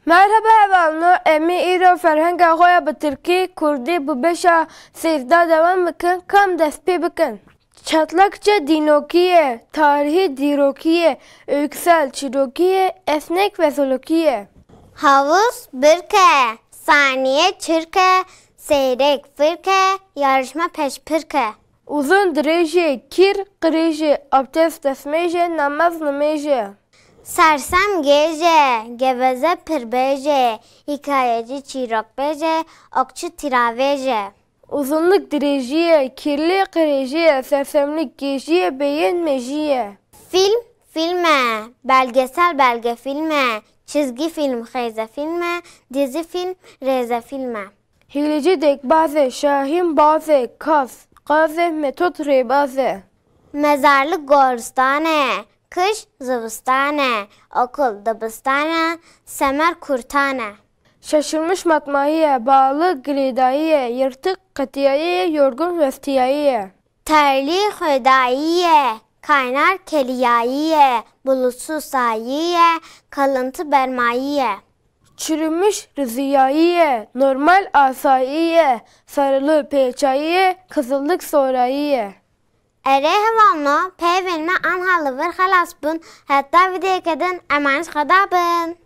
Merhaba evanlar, emi İro Ferhang Ağoya Batırki, Kurdi bu beşa sizda devam bakın, kam despi bakın. Çatlakça dinokiye, tarihi dirokiye, öksel çirokiye, esnek ve solokiye. Havuz birke, saniye çirke, seyrek firke, yarışma peşpirke. Uzun direje, kir kırıje, abdest desmeje, namaz nmeje. Sersem gece, geveze pirbeje, hikayeci çirokbeje, okçu tiraveje. Uzunluk direjiye, kirli kırıjiye, sersemlik gejiye, beğenmejiye. Film, filme, belgesel belge filme, çizgi film xeyze filme, dizi film reze filme. Hileci dekbaze, şahin baze, kas, gaze, metot rebaze. Mezarlık goristane, kış zıvıstane, okul dıbıstane, semer kurtane. Şaşırmış matmaiye, bağlı gridaiye, yırtık katiyaye, yorgun vestiyaye. Terli hüdayiye, kaynar keliyayiye, bulutsuz sayiye, kalıntı bermayiye. Çürümüş rıziyayiye, normal asayiye, sarılı peçayiye, kızıllık sorayiye. Ere hevalno, pevelme anhalı ver halas bun, hatta videoya kadın emanet kadabın.